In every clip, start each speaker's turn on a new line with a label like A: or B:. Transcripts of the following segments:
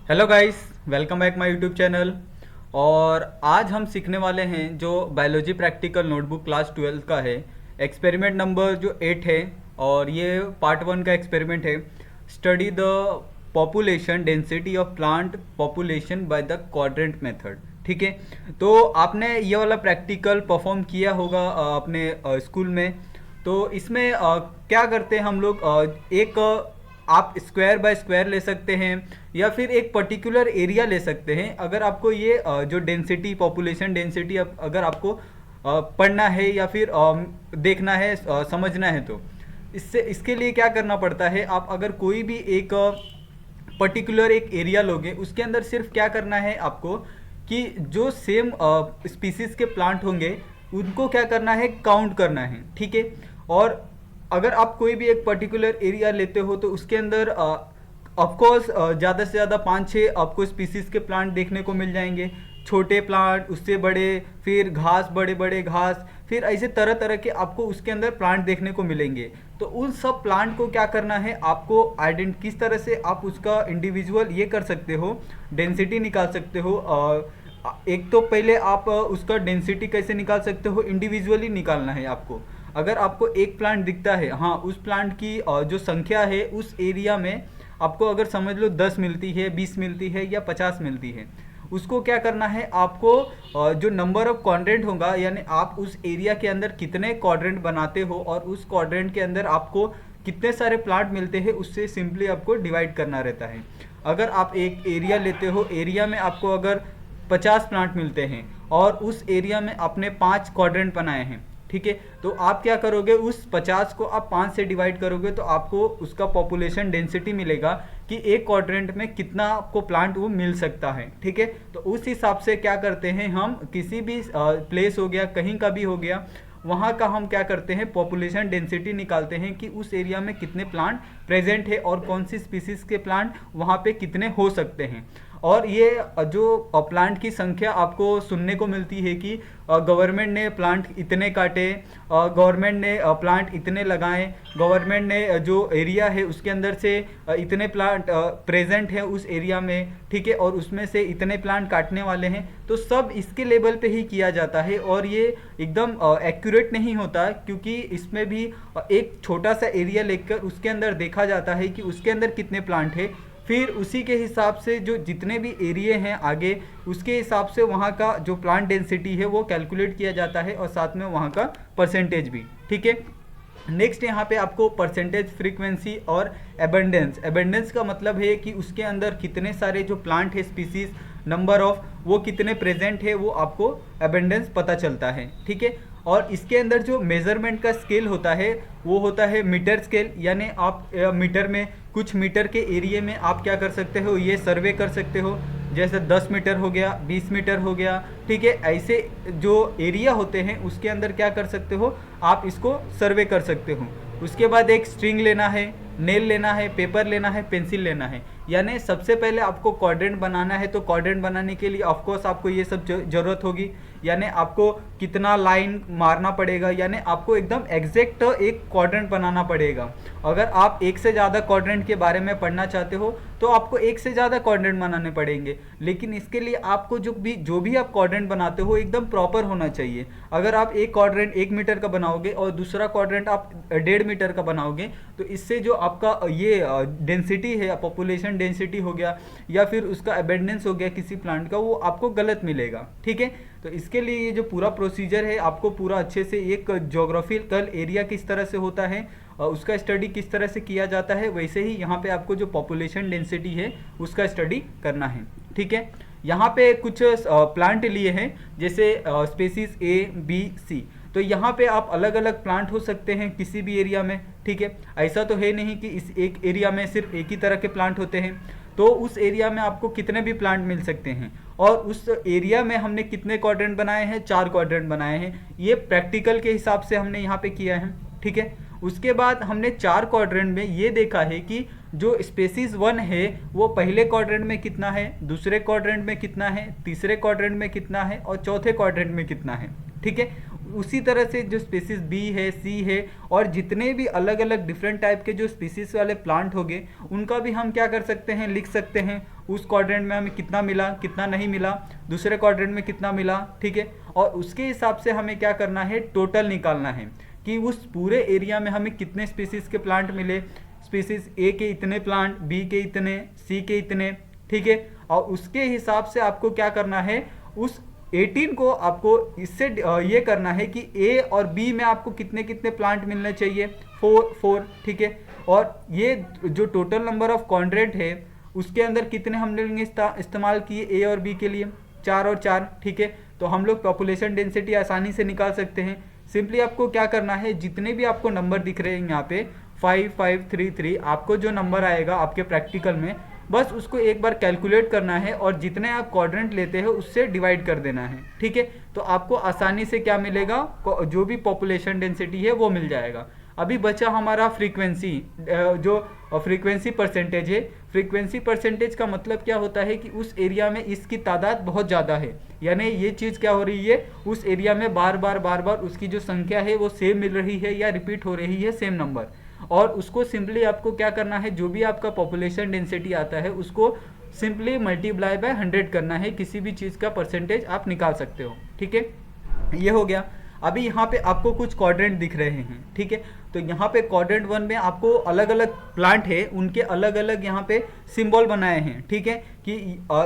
A: Hello guys, welcome back my YouTube channel. और आज हम सीखने वाले हैं जो बायोलॉजी प्रैक्टिकल नोटबुक क्लास 12 का है। एक्सपेरिमेंट नंबर जो 8 है और ये पार्ट 1 का एक्सपेरिमेंट है। Study the population density of plant population by the quadrant method. ठीक है, तो आपने ये वाला प्रैक्टिकल परफॉर्म किया होगा अपने स्कूल में। तो इसमें क्या करते हैं हम लोग, एक आप स्क्वायर बाय स्क्वायर ले सकते हैं या फिर एक पर्टिकुलर एरिया ले सकते हैं। अगर आपको ये जो डेंसिटी पॉपुलेशन डेंसिटी अगर आपको पढ़ना है या फिर देखना है, समझना है, तो इसके लिए क्या करना पड़ता है, आप अगर कोई भी एक पर्टिकुलर एक एरिया लोगे, उसके अंदर सिर्फ क्या करना है आपको कि जो सेम स्पीसीज के प्लांट होंगे उनको क्या करना है, काउंट करना है। ठीक है, और अगर आप कोई भी एक पर्टिकुलर एरिया लेते हो तो उसके अंदर ऑफकोर्स ज़्यादा से ज़्यादा 5-6 आपको स्पीसीज के प्लांट देखने को मिल जाएंगे। छोटे प्लांट, उससे बड़े, फिर घास, बड़े बड़े घास, फिर ऐसे तरह तरह के आपको उसके अंदर प्लांट देखने को मिलेंगे। तो उन सब प्लांट को क्या करना है आपको, किस तरह से आप उसका इंडिविजुअल ये कर सकते हो, डेंसिटी निकाल सकते हो। एक तो पहले आप उसका डेंसिटी कैसे निकाल सकते हो, इंडिविजुअली निकालना है आपको। अगर आपको एक प्लांट दिखता है, हाँ, उस प्लांट की जो संख्या है उस एरिया में आपको अगर समझ लो 10 मिलती है, 20 मिलती है या 50 मिलती है, उसको क्या करना है आपको, जो नंबर ऑफ क्वाड्रेंट होगा, यानी आप उस एरिया के अंदर कितने क्वाड्रेंट बनाते हो और उस क्वाड्रेंट के अंदर आपको कितने सारे प्लांट मिलते हैं, उससे सिंपली आपको डिवाइड करना रहता है। अगर आप एक एरिया लेते हो, एरिया में आपको अगर 50 प्लांट मिलते हैं और उस एरिया में आपने 5 क्वाड्रेंट बनाए हैं, ठीक है, तो आप क्या करोगे, उस 50 को आप 5 से डिवाइड करोगे तो आपको उसका पॉपुलेशन डेंसिटी मिलेगा कि एक क्वाड्रेंट में कितना आपको प्लांट वो मिल सकता है। ठीक है, तो उस हिसाब से क्या करते हैं हम, किसी भी प्लेस हो गया, कहीं का भी हो गया, वहाँ का हम क्या करते हैं, पॉपुलेशन डेंसिटी निकालते हैं कि उस एरिया में कितने प्लांट प्रेजेंट है और कौन सी स्पीसीज के प्लांट वहाँ पे कितने हो सकते हैं। और ये जो प्लांट की संख्या आपको सुनने को मिलती है कि गवर्नमेंट ने प्लांट इतने काटे, गवर्नमेंट ने प्लांट इतने लगाए, गवर्नमेंट ने जो एरिया है उसके अंदर से इतने प्लांट प्रेजेंट है उस एरिया में, ठीक है, और उसमें से इतने प्लांट काटने वाले हैं। तो सब इसके लेवल पे ही किया जाता है और ये एकदम एक्यूरेट नहीं होता, क्योंकि इसमें भी एक छोटा सा एरिया लेकर उसके अंदर देखा जाता है कि उसके अंदर कितने प्लांट है, फिर उसी के हिसाब से जो जितने भी एरिए हैं आगे, उसके हिसाब से वहाँ का जो प्लांट डेंसिटी है वो कैलकुलेट किया जाता है और साथ में वहाँ का परसेंटेज भी। ठीक है, नेक्स्ट यहाँ पे आपको परसेंटेज, फ्रीक्वेंसी और एबंडेंस। एबंडेंस का मतलब है कि उसके अंदर कितने सारे जो प्लांट है, स्पीसीज, नंबर ऑफ वो कितने प्रेजेंट है, वो आपको एबंडेंस पता चलता है। ठीक है, और इसके अंदर जो मेजरमेंट का स्केल होता है वो होता है मीटर स्केल, यानी आप मीटर में, कुछ मीटर के एरिया में आप क्या कर सकते हो, ये सर्वे कर सकते हो। जैसे 10 मीटर हो गया, 20 मीटर हो गया, ठीक है, ऐसे जो एरिया होते हैं उसके अंदर क्या कर सकते हो, आप इसको सर्वे कर सकते हो। उसके बाद एक स्ट्रिंग लेना है, नेल लेना है, पेपर लेना है, पेंसिल लेना है। यानी सबसे पहले आपको क्वाड्रेंट बनाना है, तो क्वाड्रेंट बनाने के लिए ऑफकोर्स आपको ये सब ज़रूरत होगी। यानी आपको कितना लाइन मारना पड़ेगा, यानी आपको एकदम एग्जैक्ट एक क्वाड्रेंट बनाना पड़ेगा। अगर आप एक से ज़्यादा क्वाड्रेंट के बारे में पढ़ना चाहते हो तो आपको एक से ज़्यादा क्वाड्रेंट बनाने पड़ेंगे, लेकिन इसके लिए आपको जो भी आप क्वाड्रेंट बनाते हो एकदम प्रॉपर होना चाहिए। अगर आप एक क्वाड्रेंट 1 मीटर का बनाओगे और दूसरा क्वाड्रेंट आप 1.5 मीटर का बनाओगे तो इससे जो आपका ये डेंसिटी है, पॉपुलेशन डेंसिटी हो गया या फिर उसका एबंडेंस हो गया किसी प्लांट का, वो आपको गलत मिलेगा। ठीक है, तो इसके लिए ये जो पूरा प्रोसीजर है, आपको पूरा अच्छे से एक ज्योग्राफिकल एरिया किस तरह से होता है, उसका स्टडी किस तरह से किया जाता है, वैसे ही यहाँ पे आपको जो पॉपुलेशन डेंसिटी है उसका स्टडी करना है। ठीक है, यहाँ पे कुछ प्लांट लिए हैं, जैसे स्पेसीज A, B, C। तो यहाँ पे आप अलग अलग प्लांट हो सकते हैं किसी भी एरिया में। ठीक है, ऐसा तो है नहीं कि इस एक एरिया में सिर्फ एक ही तरह के प्लांट होते हैं, तो उस एरिया में आपको कितने भी प्लांट मिल सकते हैं। और उस एरिया में हमने कितने क्वाड्रेंट बनाए हैं, 4 क्वाड्रेंट बनाए हैं, ये प्रैक्टिकल के हिसाब से हमने यहाँ पे किया है। ठीक है, उसके बाद हमने 4 क्वाड्रेंट में ये देखा है कि जो स्पेसीज 1 है वो पहले क्वाड्रेंट में कितना है, दूसरे क्वाड्रेंट में कितना है, तीसरे क्वाड्रेंट में कितना है और चौथे क्वाड्रेंट में कितना है। ठीक है, उसी तरह से जो स्पीसीज बी है, सी है और जितने भी अलग अलग डिफरेंट टाइप के जो स्पीसीज वाले प्लांट होंगे उनका भी हम क्या कर सकते हैं, लिख सकते हैं। उस क्वाड्रेंट में हमें कितना मिला, कितना नहीं मिला, दूसरे क्वाड्रेंट में कितना मिला, ठीक है। और उसके हिसाब से हमें क्या करना है, टोटल निकालना है कि उस पूरे एरिया में हमें कितने स्पीसीज के प्लांट मिले, स्पीसीज ए के इतने प्लांट, बी के इतने, सी के इतने, ठीक है। और उसके हिसाब से आपको क्या करना है, उस 18 को आपको इससे ये करना है कि ए और बी में आपको कितने कितने प्लांट मिलने चाहिए, 4, ठीक है। और ये जो टोटल नंबर ऑफ क्वाड्रेंट है उसके अंदर कितने हम लोग इस्तेमाल किए ए और बी के लिए, 4 और 4, ठीक है। तो हम लोग पॉपुलेशन डेंसिटी आसानी से निकाल सकते हैं। सिंपली आपको क्या करना है, जितने भी आपको नंबर दिख रहे हैं यहाँ पे 5, 5, 3, 3, आपको जो नंबर आएगा आपके प्रैक्टिकल में, बस उसको एक बार कैलकुलेट करना है और जितने आप क्वाड्रेंट लेते हो उससे डिवाइड कर देना है, ठीक है। तो आपको आसानी से क्या मिलेगा, जो भी पॉपुलेशन डेंसिटी है वो मिल जाएगा। अभी बचा हमारा फ्रीक्वेंसी, जो फ्रीक्वेंसी परसेंटेज है। फ्रीक्वेंसी परसेंटेज का मतलब क्या होता है कि उस एरिया में इसकी तादाद बहुत ज़्यादा है, यानी ये चीज़ क्या हो रही है, उस एरिया में बार बार उसकी जो संख्या है वो सेम मिल रही है या रिपीट हो रही है, सेम नंबर। और उसको सिंपली आपको क्या करना है, जो भी आपका पॉपुलेशन डेंसिटी आता है उसको सिंपली मल्टीप्लाई बाय 100 करना है, किसी भी चीज़ का परसेंटेज आप निकाल सकते हो, ठीक है। ये हो गया। अभी यहाँ पे आपको कुछ क्वाड्रेंट दिख रहे हैं, ठीक है। तो यहाँ पे क्वाड्रेंट 1 में आपको अलग अलग प्लांट है, उनके अलग अलग यहाँ पे सिंबल बनाए हैं, ठीक है। कि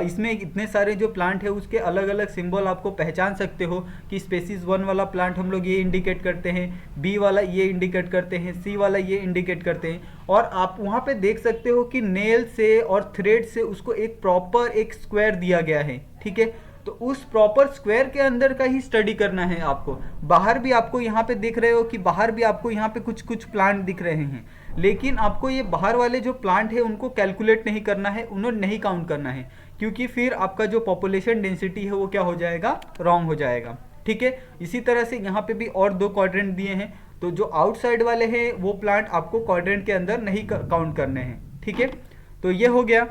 A: इसमें इतने सारे जो प्लांट है उसके अलग अलग सिंबल आपको पहचान सकते हो कि स्पेसीज 1 वाला प्लांट हम लोग ये इंडिकेट करते हैं, बी वाला ये इंडिकेट करते हैं, सी वाला ये इंडिकेट करते हैं। और आप वहाँ पे देख सकते हो कि नेल से और थ्रेड से उसको एक प्रॉपर एक स्क्वायर दिया गया है, ठीक है। तो उस प्रॉपर स्क्वायर के अंदर का ही स्टडी करना है आपको। बाहर भी आपको यहाँ पे देख रहे हो कि बाहर भी आपको यहाँ पे कुछ कुछ प्लांट दिख रहे हैं, लेकिन आपको ये बाहर वाले जो प्लांट है उनको कैलकुलेट नहीं करना है, उन्हें नहीं काउंट करना है, क्योंकि फिर आपका जो पॉपुलेशन डेंसिटी है वो क्या हो जाएगा, रॉन्ग हो जाएगा, ठीक है। इसी तरह से यहाँ पे भी और 2 क्वाड्रेंट दिए हैं, तो जो आउटसाइड वाले हैं वो प्लांट आपको क्वाड्रेंट के अंदर नहीं काउंट करने हैं, ठीक है। तो ये हो गया।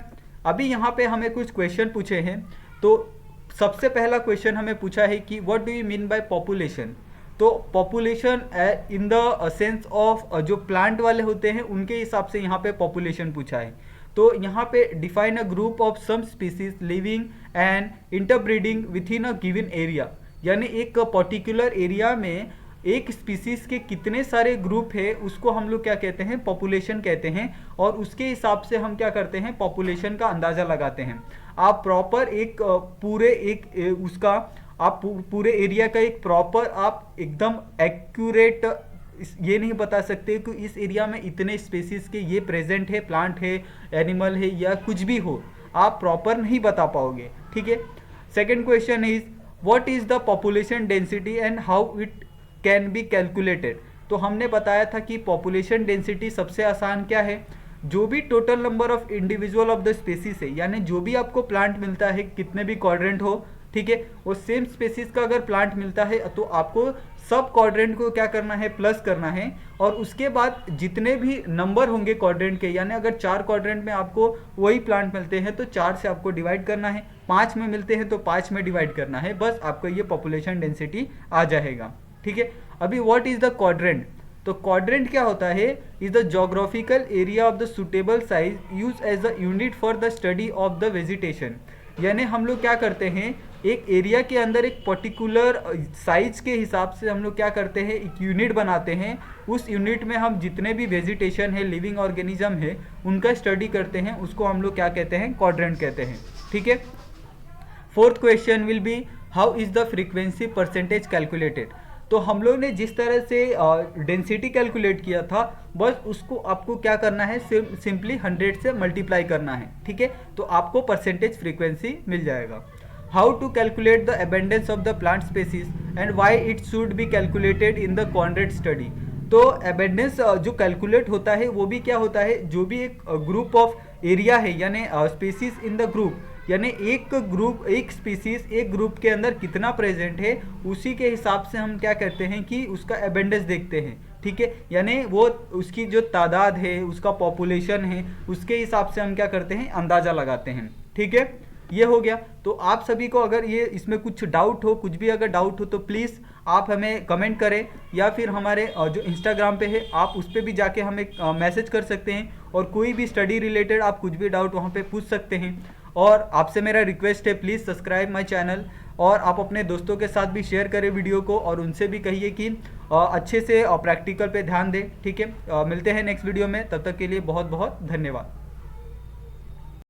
A: अभी यहाँ पे हमें कुछ क्वेश्चन पूछे हैं। तो सबसे पहला क्वेश्चन हमें पूछा है कि what do you mean by population. तो population in the sense of जो प्लांट वाले होते हैं उनके हिसाब से यहाँ पे पॉपुलेशन पूछा है। तो यहाँ पे define a group of some species living and interbreeding within a given area, यानी एक पर्टिकुलर एरिया में एक स्पीसीज के कितने सारे ग्रुप है उसको हम लोग क्या कहते हैं, पॉपुलेशन कहते हैं। और उसके हिसाब से हम क्या करते हैं, पॉपुलेशन का अंदाज़ा लगाते हैं। आप प्रॉपर एक पूरे एक उसका आप पूरे एरिया का एक प्रॉपर आप एकदम एक्यूरेट ये नहीं बता सकते कि इस एरिया में इतने स्पेसीज के ये प्रेजेंट है, प्लांट है, एनिमल है या कुछ भी हो, आप प्रॉपर नहीं बता पाओगे, ठीक है। Second question is what is the population density and how it can be calculated. तो हमने बताया था कि पॉपुलेशन डेंसिटी सबसे आसान क्या है, जो भी total number of individual of the species है, यानी जो भी आपको प्लांट मिलता है, कितने भी क्वाड्रेंट हो, ठीक है, वो सेम स्पेसीज का अगर प्लांट मिलता है तो आपको सब क्वाड्रेंट को क्या करना है, प्लस करना है। और उसके बाद जितने भी नंबर होंगे क्वाड्रेंट के, यानी अगर 4 क्वाड्रेंट में आपको वही प्लांट मिलते हैं तो 4 से आपको डिवाइड करना है, 5 में मिलते हैं तो 5 में डिवाइड करना है, बस आपको ये पॉपुलेशन डेंसिटी आ जाएगा, ठीक है। अभी व्हाट इज द क्वाड्रेंट। तो क्वाड्रेंट क्या होता है, is the geographical area of the suitable size use as the unit for the study of the vegetation. यानी हम लोग क्या करते हैं, एक एरिया के अंदर एक पर्टिकुलर साइज के हिसाब से हम लोग क्या करते हैं, एक यूनिट बनाते हैं। उस यूनिट में हम जितने भी वेजिटेशन है, लिविंग ऑर्गेनिज्म है, उनका स्टडी करते हैं, उसको हम लोग क्या कहते हैं, क्वाड्रेंट कहते हैं, ठीक है। Fourth question will be how is the frequency percentage calculated. तो हम लोग ने जिस तरह से डेंसिटी कैलकुलेट किया था, बस उसको आपको क्या करना है, सिंपली 100 से मल्टीप्लाई करना है, ठीक है। तो आपको परसेंटेज फ्रीक्वेंसी मिल जाएगा। How to calculate the abundance of the plant species and why it should be calculated in the quadrant study. तो अबेंडेंस जो कैलकुलेट होता है वो भी क्या होता है, जो भी एक ग्रुप ऑफ एरिया है, यानी स्पेसीज इन द ग्रुप, यानी एक ग्रुप, एक स्पीसीज एक ग्रुप के अंदर कितना प्रेजेंट है, उसी के हिसाब से हम क्या करते हैं कि उसका एबेंडेंस देखते हैं, ठीक है। यानी वो उसकी जो तादाद है, उसका पॉपुलेशन है, उसके हिसाब से हम क्या करते हैं, अंदाज़ा लगाते हैं, ठीक है। ये हो गया। तो आप सभी को अगर ये इसमें कुछ डाउट हो, कुछ भी अगर डाउट हो तो प्लीज़ आप हमें कमेंट करें, या फिर हमारे जो इंस्टाग्राम पे है आप उस पर भी जाके हमें मैसेज कर सकते हैं, और कोई भी स्टडी रिलेटेड आप कुछ भी डाउट वहाँ पे पूछ सकते हैं। और आपसे मेरा रिक्वेस्ट है, प्लीज़ सब्सक्राइब माय चैनल, और आप अपने दोस्तों के साथ भी शेयर करें वीडियो को, और उनसे भी कहिए कि अच्छे से प्रैक्टिकल पे ध्यान दें। ठीक है, मिलते हैं नेक्स्ट वीडियो में, तब तक के लिए बहुत बहुत धन्यवाद।